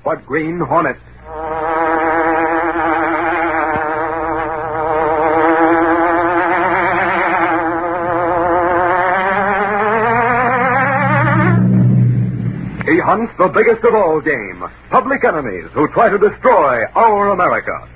the Green Hornet. He hunts the biggest of all game, public enemies who try to destroy our America.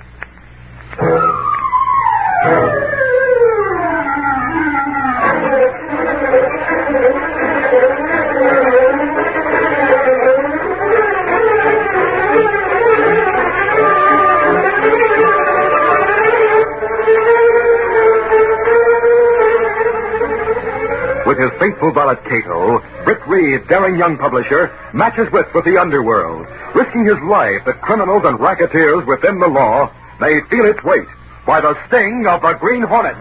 With his faithful valet Cato, Britt Reed, daring young publisher, matches wits with the underworld. Risking his life that criminals and racketeers within the law may feel its weight by the sting of the Green Hornet.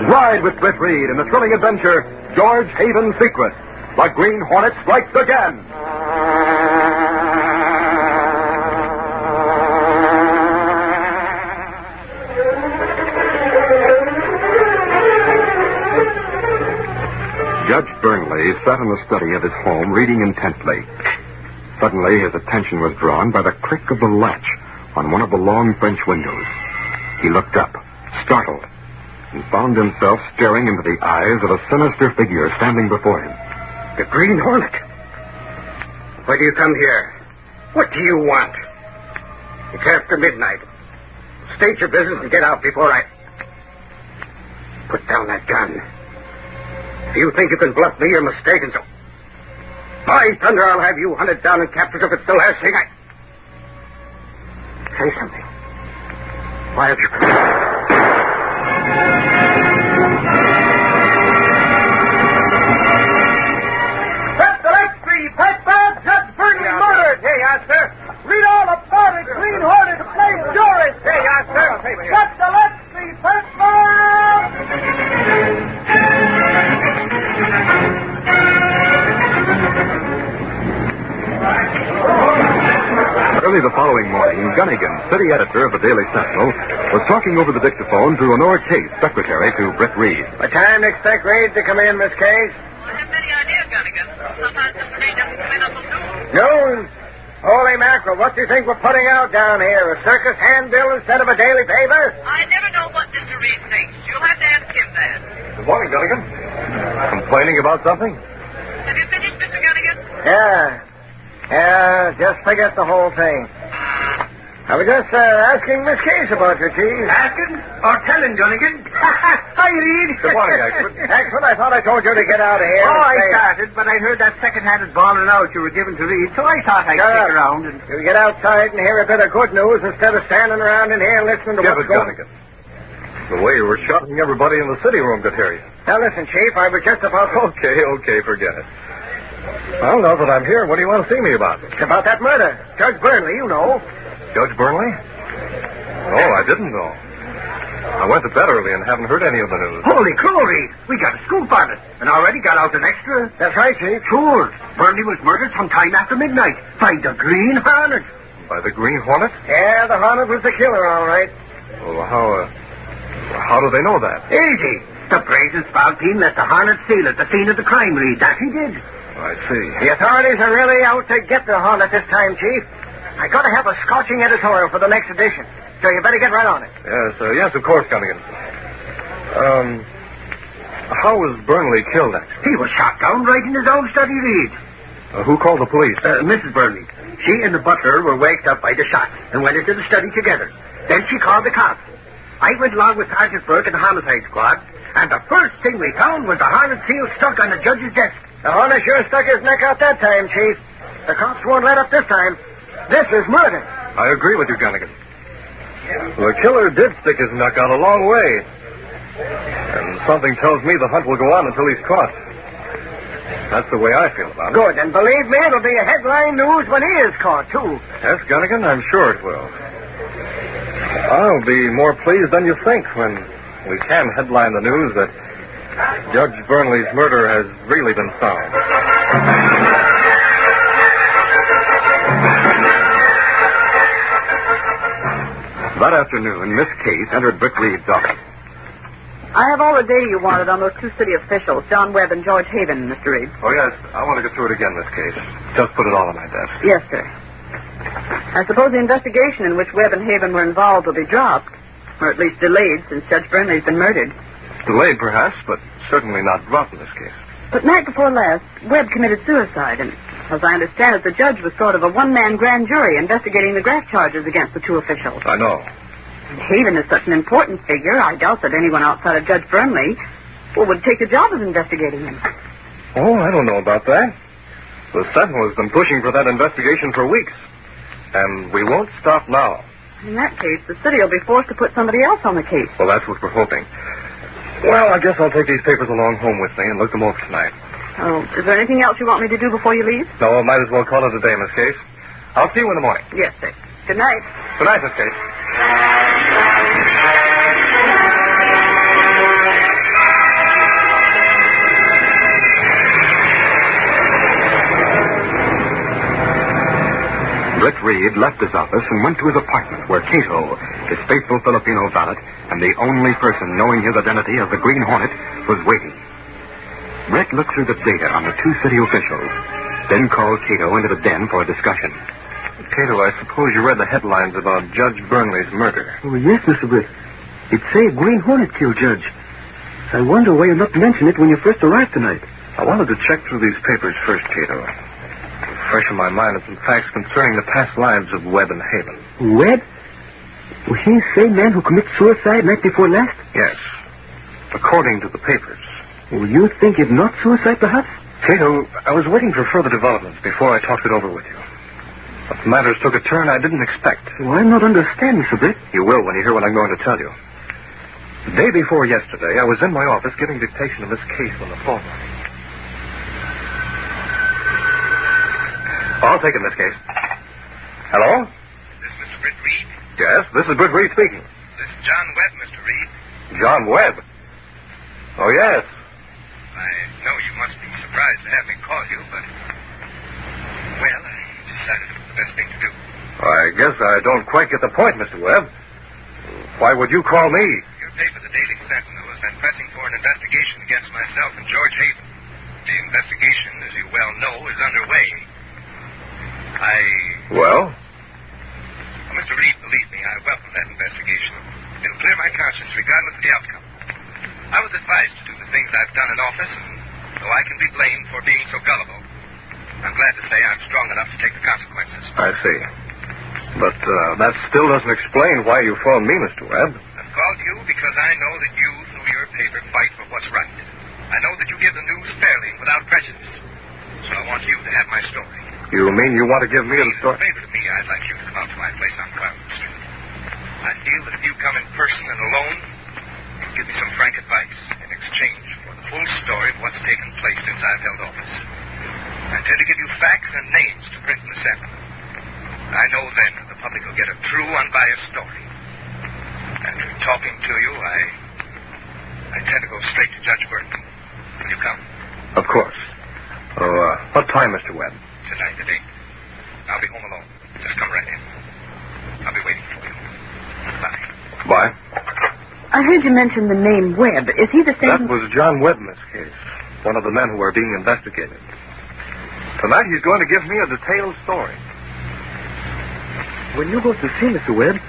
Ride with Britt Reed in the thrilling adventure, George Haven's Secret. The Green Hornet strikes again. Judge Burnley sat in the study of his home, reading intently. Suddenly, his attention was drawn by the click of the latch on one of the long French windows. He looked up, startled, and found himself staring into the eyes of a sinister figure standing before him. The Green Hornet. Why do you come here? What do you want? It's after midnight. State your business and get out before I... Put down that gun. If you think you can bluff me, you're mistaken, so... By thunder, I'll have you hunted down and captured if it's the last thing I... Say something. Why have you... Excellency, Piper, Judge Burnley murdered. Hey, yes, sir. Read all about it. Green Hornet plays jury. Hey, yes, sir. Excellency, Piper. Early the following morning, Gunnigan, city editor of the Daily Sentinel, was talking over the dictaphone to Lenore Case, secretary to Britt Reed. What time to expect Reed to come in, Miss Case? I haven't any idea, Gunnigan. Sometimes Mr. Reed doesn't come in until noon. Noon? Holy mackerel, what do you think we're putting out down here? A circus handbill instead of a daily paper? I never know what Mr. Reed thinks. You'll have to ask him that. Good morning, Gunnigan. Complaining about something? Have you finished, Mr. Gunnigan? Yeah, just forget the whole thing. I was just asking Miss Case about your cheese. Asking or telling, Gunnigan? Hi, Reed. Good morning, Axford. Axford, I thought I told you to get out of here. Oh, I Stay. started, but I heard that second-handed bawling out you were giving to Reed, so I thought I'd Shut stick up. around and... You get outside and hear a bit of good news instead of standing around in here listening to Give what's it, going on. Gunnigan. The way you were shouting, everybody in the city room could hear you. Now, listen, Chief, I was just about to... Okay, forget it. Well, now that I'm here, what do you want to see me about? It's about that murder. Judge Burnley, you know. Judge Burnley? Oh, I didn't know. I went to bed early and haven't heard any of the news. Holy crow, Reed. We got a scoop on it, and already got out an extra. That's right, Chief. Sure. Burnley was murdered sometime after midnight by the Green Hornet. By the Green Hornet? Yeah, the Hornet was the killer, all right. Well, how do they know that? Easy. The brazen spalpeen let the Hornet seal at the scene of the crime, Reed. That he did. I see. The authorities are really out to get the Hornet this time, Chief. I got to have a scorching editorial for the next edition, so you better get right on it. Yes, of course, Gunnigan. How was Burnley killed, actually? He was shot down right in his own study, Reed. Who called the police? Mrs. Burnley. She and the butler were waked up by the shot and went into the study together. Then she called the cops. I went along with Sergeant Burke and the homicide squad, and the first thing we found was the Hornet seal stuck on the judge's desk. The Hornet sure stuck his neck out that time, Chief. The cops won't let up this time. This is murder. I agree with you, Gunnigan. The killer did stick his neck out a long way. And something tells me the hunt will go on until he's caught. That's the way I feel about it. Good, and believe me, it'll be a headline news when he is caught, too. Yes, Gunnigan, I'm sure it will. I'll be more pleased than you think when we can headline the news that Judge Burnley's murder has really been solved. That afternoon, Miss Case entered Britt Reed's office. I have all the data you wanted on those two city officials, John Webb and George Haven, Mr. Reed. Oh, yes. I want to go through it again, Miss Case. Just put it all on my desk. Yes, sir. I suppose the investigation in which Webb and Haven were involved will be dropped, or at least delayed, since Judge Burnley's been murdered. Delayed, perhaps, but certainly not dropped in this case. But night before last, Webb committed suicide, and as I understand it, the judge was sort of a one-man grand jury investigating the graft charges against the two officials. I know. And Haven is such an important figure, I doubt that anyone outside of Judge Burnley would take the job of investigating him. Oh, I don't know about that. The Sentinel has been pushing for that investigation for weeks. And we won't stop now. In that case, the city will be forced to put somebody else on the case. Well, that's what we're hoping. Well, I guess I'll take these papers along home with me and look them over tonight. Oh, is there anything else you want me to do before you leave? No, I might as well call it a day, Miss Case. I'll see you in the morning. Yes, sir. Good night. Good night, Miss Case. Britt Reed left his office and went to his apartment where Cato, his faithful Filipino valet, and the only person knowing his identity as the Green Hornet, was waiting. Britt looked through the data on the two city officials, then called Cato into the den for a discussion. Cato, I suppose you read the headlines about Judge Burnley's murder. Oh, yes, Mr. Britt. It say Green Hornet killed Judge. I wonder why you not mention it when you first arrived tonight. I wanted to check through these papers first, Cato. Fresh in my mind are some facts concerning the past lives of Webb and Haven. Webb? Was he the same man who committed suicide night before last? Yes. According to the papers. Well, you think it not suicide, perhaps? Cato, I was waiting for further developments before I talked it over with you. But matters took a turn I didn't expect. Well, I'm not understanding, Mr. Britt. You will when you hear what I'm going to tell you. The day before yesterday, I was in my office giving dictation of this case on the phone. I'll take it, Miss Case. Hello? This is Mr. Britt Reed? Yes, this is Britt Reed speaking. This is John Webb, Mr. Reed. John Webb? Oh, yes. I know you must be surprised to have me call you, but... Well, I decided it was the best thing to do. I guess I don't quite get the point, Mr. Webb. Why would you call me? Your paper, the Daily Sentinel, has been pressing for an investigation against myself and George Haven. The investigation, as you well know, is underway. Well? Well, Mr. Reed, believe me, I welcome that investigation. It'll clear my conscience regardless of the outcome. I was advised to do the things I've done in office, and though I can be blamed for being so gullible, I'm glad to say I'm strong enough to take the consequences. I see. But that still doesn't explain why you phoned me, Mr. Webb. I've called you because I know that you, through your paper, fight for what's right. I know that you give the news fairly and without prejudice. So I want you to have my story. You mean you want to give me a story? As a favor to me, I'd like you to come out to my place on Claremont Street. I feel that if you come in person and alone, you'll give me some frank advice in exchange for the full story of what's taken place since I've held office. I intend to give you facts and names to print in the Sentinel. I know then that the public will get a true, unbiased story. After talking to you, I intend to go straight to Judge Burton. Will you come? Of course. What time, Mr. Webb? Tonight at 8. I'll be home alone. Just come right in. I'll be waiting for you. Bye. Bye. I heard you mention the name Webb. Is he the same? That was John Webb in this case. One of the men who are being investigated. Tonight he's going to give me a detailed story. When you go to see Mr. Webb,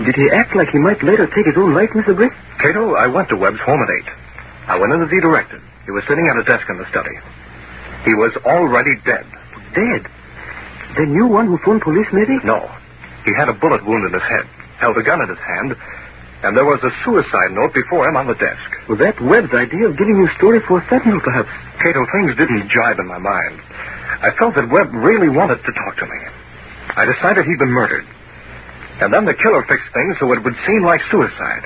did he act like he might later take his own life, Mr. Britt? Cato, I went to Webb's home at 8. I went in as he directed. He was sitting at a desk in the study. He was already dead. Dead? The new one who phoned police, maybe? No. He had a bullet wound in his head, held a gun in his hand, and there was a suicide note before him on the desk. Well, that Webb's idea of giving you a story for a Sentinel, perhaps. Cato, things didn't jibe in my mind. I felt that Webb really wanted to talk to me. I decided he'd been murdered. And then the killer fixed things so it would seem like suicide.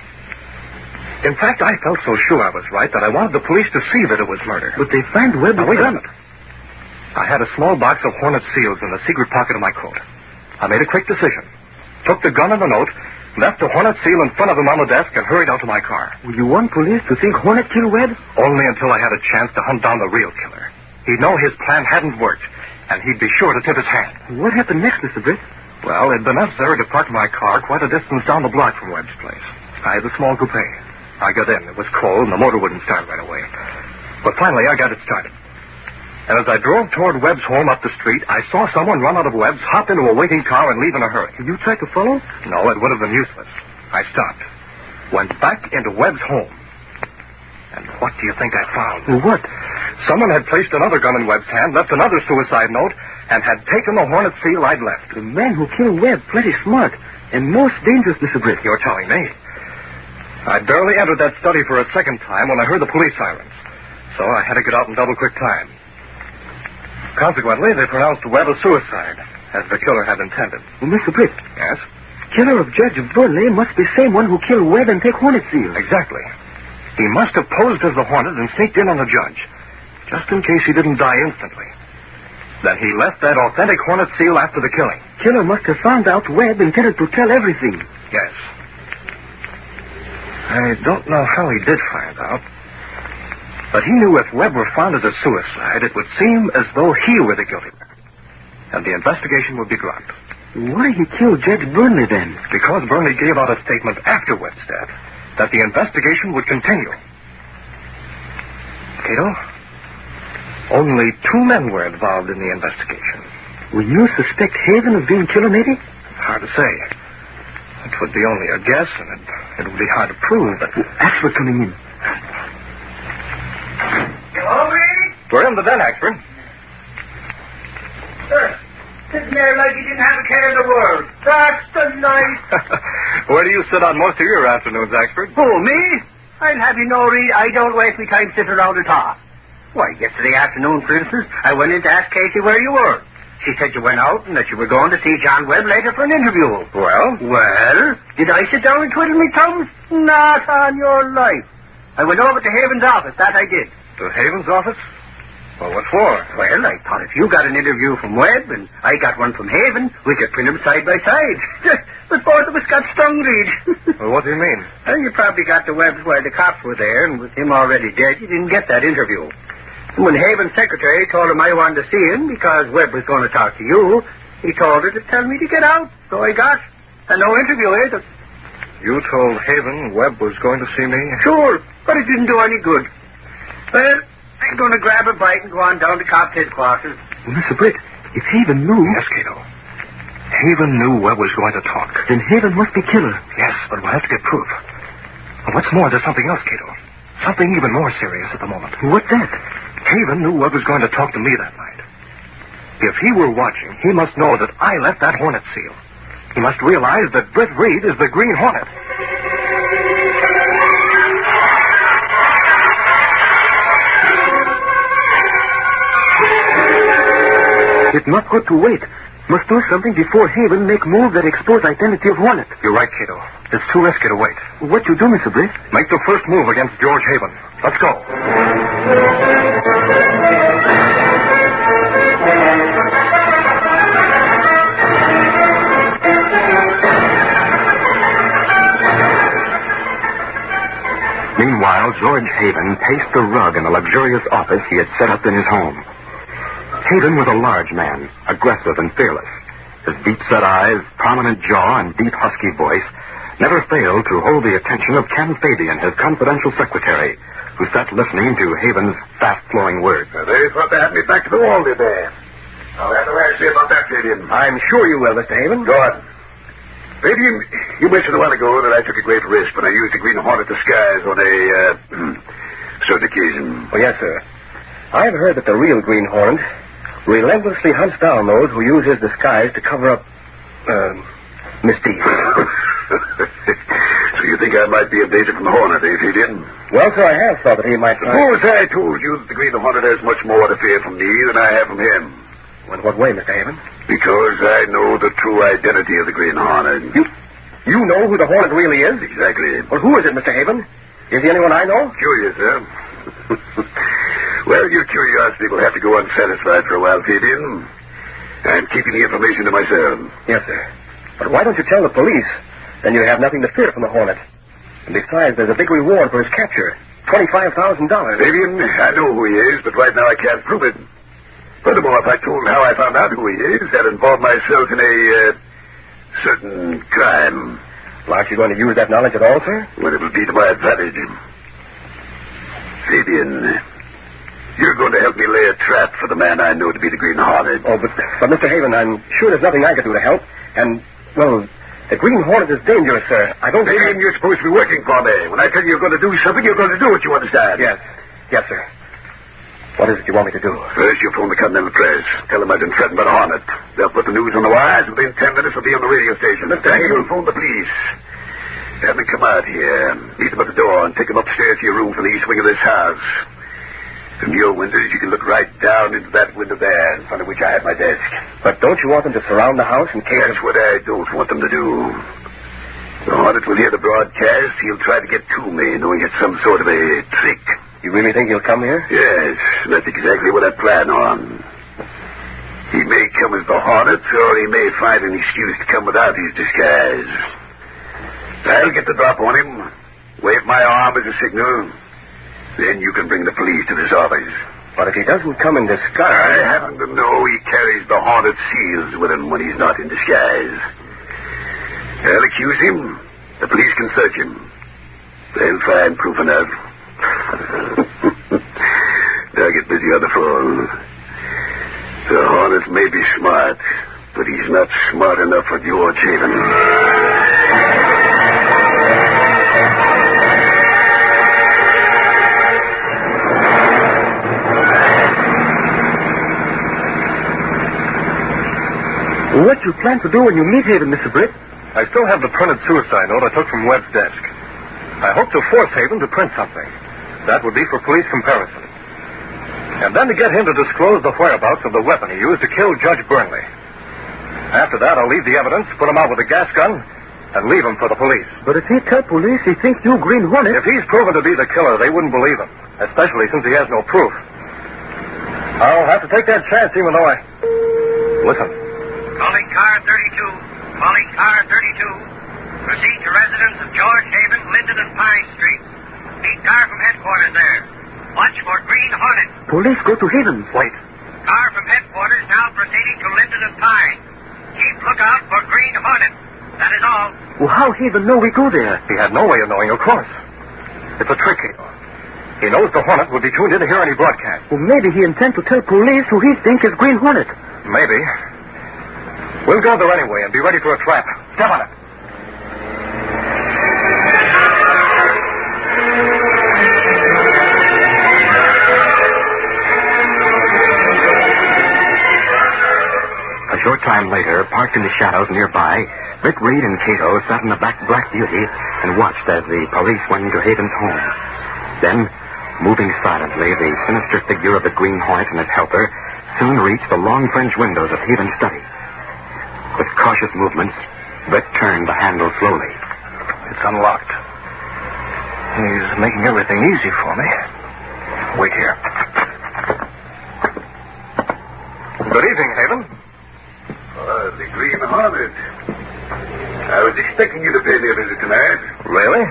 In fact, I felt so sure I was right that I wanted the police to see that it was murder. But they found Webb. Now, wait a minute. I had a small box of hornet seals in the secret pocket of my coat. I made a quick decision. Took the gun and the note, left the hornet seal in front of him on the desk, and hurried out to my car. Well, you want police to think Hornet killed Webb? Only until I had a chance to hunt down the real killer. He'd know his plan hadn't worked, and he'd be sure to tip his hand. What happened next, Mr. Britt? Well, it'd been necessary to park my car quite a distance down the block from Webb's place. I had a small coupe. I got in. It was cold, and the motor wouldn't start right away. But finally, I got it started. And as I drove toward Webb's home up the street, I saw someone run out of Webb's, hop into a waiting car, and leave in a hurry. You tried to follow? No, it would have been useless. I stopped. Went back into Webb's home. And what do you think I found? What? Someone had placed another gun in Webb's hand, left another suicide note, and had taken the hornet seal I'd left. The man who killed Webb, plenty smart, and most dangerous, Mr. Britt. You're telling me. I barely entered that study for a second time when I heard the police sirens. So I had to get out in double-quick time. Consequently, they pronounced Webb a suicide, as the killer had intended. Well, Mr. Britt. Yes? Killer of Judge Burnley must be same one who killed Webb and take hornet seal. Exactly. He must have posed as the hornet and sneaked in on the judge, just in case he didn't die instantly. Then he left that authentic hornet seal after the killing. Killer must have found out Webb intended to tell everything. Yes. I don't know how he did find out. But he knew if Webb were found as a suicide, it would seem as though he were the guilty man. And the investigation would be dropped. Why he killed Judge Burnley then? Because Burnley gave out a statement after Webb's death that the investigation would continue. Cato, only 2 men were involved in the investigation. Will you suspect Haven of being killer, maybe? Hard to say. It would be only a guess, and it would be hard to prove, but... Axford coming in. We're in the den, Axford. Sir, sitting there like you didn't have a care in the world. That's the night. Where do you sit on most of your afternoons, Axford? Who, me? I'll have you know, Reed, I don't waste my time sitting around and talk. Why, yesterday afternoon, for instance, I went in to ask Casey where you were. She said you went out and that you were going to see John Webb later for an interview. Well, did I sit down and twiddle my thumbs? Not on your life. I went over to Haven's office, that I did. To Haven's office? Well, what for? Well, I thought if you got an interview from Webb and I got one from Haven, we could print them side by side. But both of us got stung, Reed. Well, what do you mean? Well, you probably got the Webbs while the cops were there, and with him already dead, you didn't get that interview. And when Haven's secretary told him I wanted to see him because Webb was going to talk to you, he told her to tell me to get out. So I got. And no interview either. You told Haven Webb was going to see me? Sure, but it didn't do any good. Well, I'm going to grab a bite and go on down to cops' headquarters. Well, Mr. Britt, if Haven knew... Yes, Cato. Haven knew Webb was going to talk. Then Haven must be killer. Yes, but we'll have to get proof. And what's more, there's something else, Cato. Something even more serious at the moment. What's that? Haven knew Webb was going to talk to me that night. If he were watching, he must know that I left that hornet seal. He must realize that Britt Reed is the Green Hornet. It's not good to wait. Must do something before Haven make move that expose identity of Hornet. You're right, Cato. It's too risky to wait. What you do, Mr. Britt? Make the first move against George Haven. Let's go. Meanwhile, George Haven paced the rug in the luxurious office he had set up in his home. Haven was a large man, aggressive and fearless. His deep-set eyes, prominent jaw, and deep, husky voice never failed to hold the attention of Ken Fabian, his confidential secretary, who sat listening to Haven's fast-flowing words. They thought they had me back to the wall today. I'll have to ask you about that, Fabian. I'm sure you will, Mr. Haven. Go on. Fabian, you mentioned a while ago that I took a great risk when I used the Green Hornet disguise on a certain occasion. Oh, yes, sir. I've heard that the real Green Hornet relentlessly hunts down those who use his disguise to cover up, misdeeds. So you think I might be in danger from the Hornet, if he didn't? Well, sir, I have thought that he might... Suppose I told you that the Green Hornet has much more to fear from me than I have from him. In what way, Mr. Haven? Because I know the true identity of the Green Hornet. You know who the Hornet really is? Exactly. Well, who is it, Mr. Haven? Is he anyone I know? Curious, huh? Well, your curiosity will have to go unsatisfied for a while, Fabian. I'm keeping the information to myself. Yes, sir. But why don't you tell the police? Then you have nothing to fear from the Hornet. And besides, there's a big reward for his capture. $25,000. Fabian, I know who he is, but right now I can't prove it. Furthermore, if I told how I found out who he is, that involved myself in a certain crime. Well, aren't you going to use that knowledge at all, sir? Well, it'll be to my advantage. Fabian, you're going to help me lay a trap for the man I know to be the Green Hornet. Oh, but Mr. Haven, I'm sure there's nothing I can do to help. And, well, the Green Hornet is dangerous, sir. I don't think... Fabian, you're supposed to be working for me. When I tell you you're going to do something, you're going to do it, you understand? Yes. Yes, sir. What is it you want me to do? First, you phone the Continental Press. Tell them I've been threatened by the Hornet. They'll put the news on the wires. Within 10 minutes, we'll be on the radio station. Then you'll phone the police. Have them come out here. Meet them at the door and take them upstairs to your room from the east wing of this house. From your windows, you can look right down into that window there, in front of which I have my desk. But don't you want them to surround the house in case... That's what I don't want them to do. The Hornet will hear the broadcast. He'll try to get to me, knowing it's some sort of a trick. You really think he'll come here? Yes, that's exactly what I plan on. He may come as the Hornet, or he may find an excuse to come without his disguise. I'll get the drop on him, wave my arm as a signal. Then you can bring the police to this office. But if he doesn't come in disguise... I happen to know he carries the Hornet seals with him when he's not in disguise. I'll accuse him. The police can search him. They'll find proof enough. Now get busy on the phone. The Hornet may be smart, but he's not smart enough for George Haven. What you plan to do when you meet Haven, Mr. Britt? I still have the printed suicide note I took from Webb's desk. I hope to force Haven to print something. That would be for police comparison. And then to get him to disclose the whereabouts of the weapon he used to kill Judge Burnley. After that, I'll leave the evidence, put him out with a gas gun, and leave him for the police. But if he tell police he thinks you Green Hornet... If he's proven to be the killer, they wouldn't believe him, especially since he has no proof. I'll have to take that chance even though I... Listen. Calling car 32. Calling car 32. Proceed to residence of George Haven, Linden and Pine Streets. Meet car from headquarters there. Watch for Green Hornet. Police go to Haven's. Wait. Car from headquarters now proceeding to Linden and Pine. Keep lookout for Green Hornet. That is all. Well, how Haven know we go there? He had no way of knowing, of course. It's a trick, he knows the Hornet would be tuned in to hear any broadcast. Well, maybe he intends to tell police who he thinks is Green Hornet. Maybe. We'll go there anyway and be ready for a trap. Step on it. A short time later, parked in the shadows nearby, Britt Reed and Cato sat in the back Black Beauty and watched as the police went into Haven's home. Then, moving silently, the sinister figure of the Green Hornet and his helper soon reached the long French windows of Haven's study. With cautious movements, Britt turned the handle slowly. It's unlocked. He's making everything easy for me. Wait here. Good evening, Haven. The Green Hornet. I was expecting you to pay me a visit tonight. Really?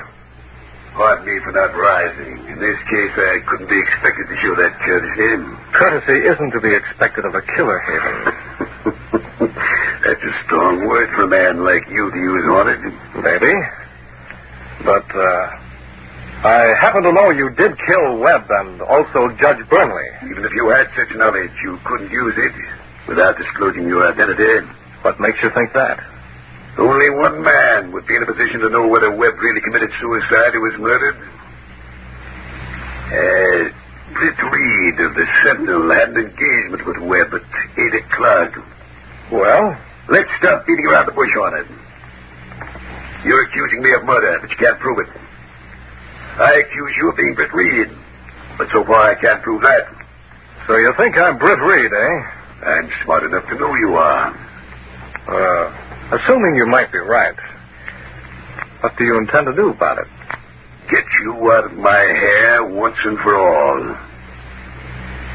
Pardon me for not rising. In this case, I couldn't be expected to show that courtesy. Courtesy isn't to be expected of a killer, Haven. That's a strong word for a man like you to use, Hornet. Maybe. But, I happen to know you did kill Webb and also Judge Burnley. Even if you had such knowledge, you couldn't use it without disclosing your identity. What makes you think that? Only one man would be in a position to know whether Webb really committed suicide or was murdered. Britt Reed of the Sentinel had an engagement with Webb at 8 o'clock. Well? Let's stop beating around the bush on it. You're accusing me of murder, but you can't prove it. I accuse you of being Britt Reed, but so far I can't prove that. So you think I'm Britt Reed, eh? I'm smart enough to know you are. Assuming you might be right, what do you intend to do about it? Get you out of my hair once and for all.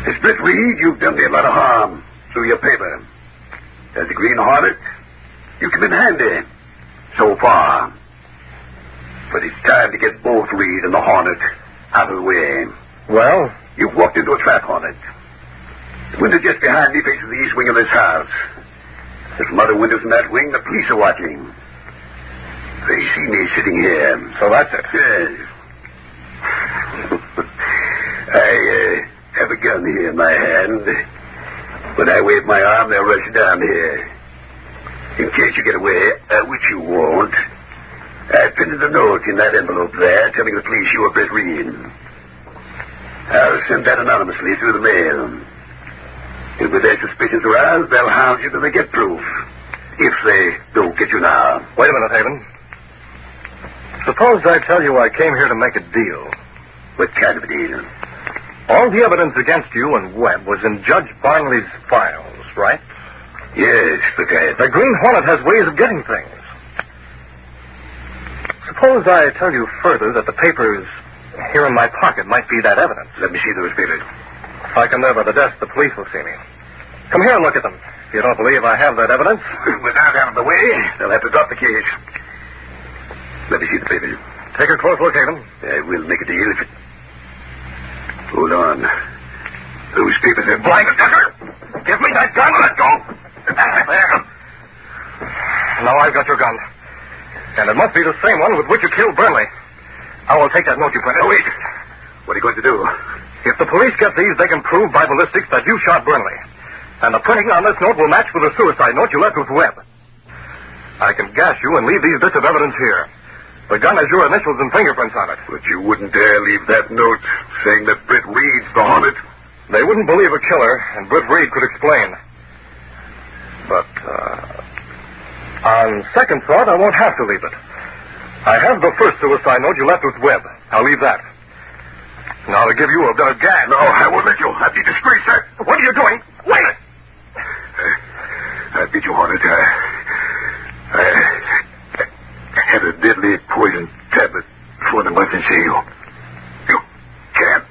As Britt Reed, you've done me a lot of harm through your paper. As a Green Hornet, you come in handy. So far. But it's time to get both Reed and the Hornet out of the way. Well? You've walked into a trap, Hornet. The window just behind me faces the east wing of this house. There's some other windows in that wing. The police are watching. They see me sitting here. So that's it. Yes. I have a gun here in my hand. When I wave my arm, they'll rush down here. In case you get away, which you won't, I pinned a note in that envelope there telling the police you were Britt Reed. I'll send that anonymously through the mail. And with their suspicions aroused, they'll hound you till they get proof. If they don't get you now. Wait a minute, Haven. Suppose I tell you I came here to make a deal. What kind of a deal? All the evidence against you and Webb was in Judge Barnley's files, right? Yes, but The Green Hornet has ways of getting things. Suppose I tell you further that the papers here in my pocket might be that evidence. Let me see those papers. If I come there by the desk, the police will see me. Come here and look at them. If you don't believe I have that evidence. Without out of the way, they'll have to drop the case. Let me see the papers. Take a close look, Haven. I will make a deal if it... Hold on. Those papers are blank. Give me that gun. Let go. There. Now I've got your gun. And it must be the same one with which you killed Burnley. I will take that note you printed. Oh, wait. What are you going to do? If the police get these, they can prove by ballistics that you shot Burnley. And the printing on this note will match with the suicide note you left with Webb. I can gas you and leave these bits of evidence here. The gun has your initials and fingerprints on it. But you wouldn't dare leave that note saying that Britt Reed's the Hornet. They wouldn't believe a killer, and Britt Reed could explain. But, on second thought, I won't have to leave it. I have the first suicide note you left with Webb. I'll leave that. Now to give you a bit of gas. No, I won't let you. I'd be disgraced, sir. What are you doing? Wait! I beat you, Hornet. I had a deadly poison tablet for an emergency. You can't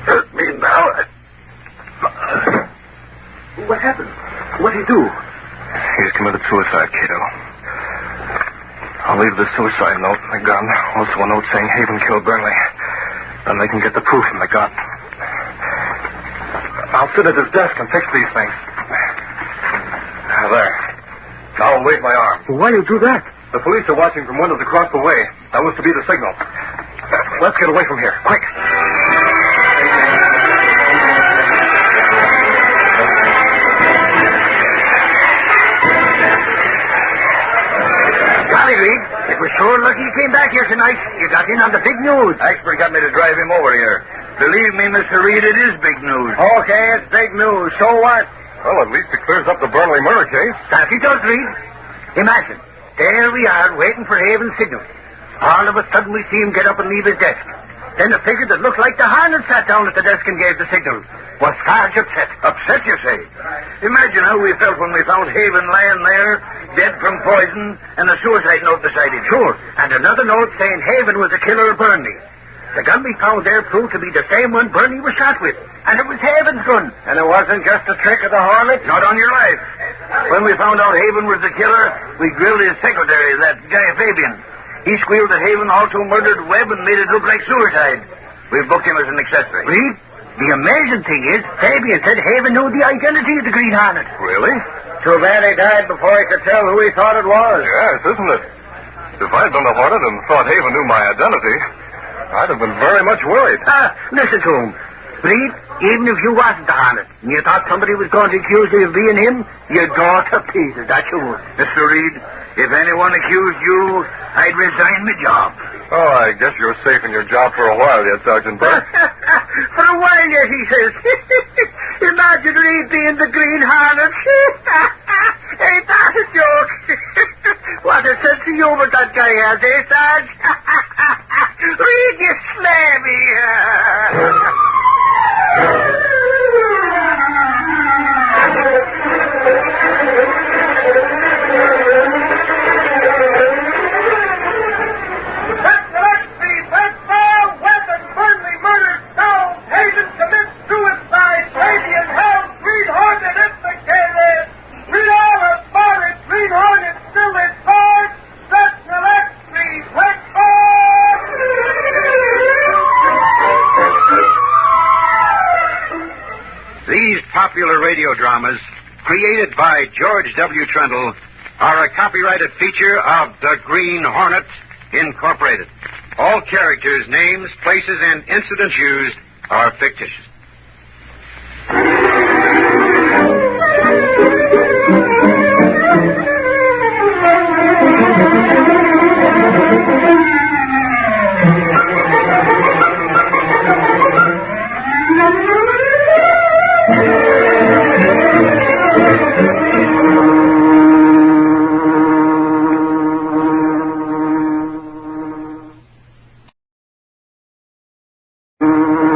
hurt me now. What happened? What did he do? He's committed suicide, Cato. I'll leave the suicide note in the gun. Also a note saying Haven killed Burnley. Then they can get the proof from the gun. I'll sit at his desk and fix these things. There. Now I'll wave my arm. Why you do that? The police are watching from windows across the way. That was to be the signal. Let's get away from here. Quick. Golly, Reed, it was sure lucky you came back here tonight. You got in on the big news. Expert got me to drive him over here. Believe me, Mr. Reed, it is big news. Okay, it's big news. So what? Well, at least it clears up the Burnley murder case. That it does, Reed. Imagine, there we are waiting for Haven's signal. All of a sudden we see him get up and leave his desk. Then a figure that looked like the Hornet sat down at the desk and gave the signal. Was Sarge upset? Upset, you say? Imagine how we felt when we found Haven lying there, dead from poison, and a suicide note beside him. Sure. And another note saying Haven was the killer of Burnley. The gun we found there proved to be the same one Burnley was shot with. And it was Haven's gun. And it wasn't just a trick of the Hornet? Not on your life. When we found out Haven was the killer, we grilled his secretary, that guy Fabian. He squealed that Haven also murdered Webb and made it look like suicide. We booked him as an accessory. Reed, the amazing thing is, Fabian said Haven knew the identity of the Green Hornet. Really? Too bad he died before he could tell who he thought it was. Yes, isn't it? If I'd been the Hornet and thought Haven knew my identity, I'd have been very much worried. Listen to him. Reed, even if you wasn't the Hornet, and you thought somebody was going to accuse you of being him, you'd go to pieces, that you would. Mr. Reed, if anyone accused you, I'd resign my job. Oh, I guess you're safe in your job for a while yet, Sergeant Burke. For a while yet, he says. Imagine Reed being the Green Hornet. Ain't that a joke? What a sense of humor that guy has, eh, Sarge? Reed, you slavey. These popular radio dramas, created by George W. Trendle, are a copyrighted feature of the Green Hornet, Incorporated. All characters, names, places, and incidents used are fictitious. Mm-hmm.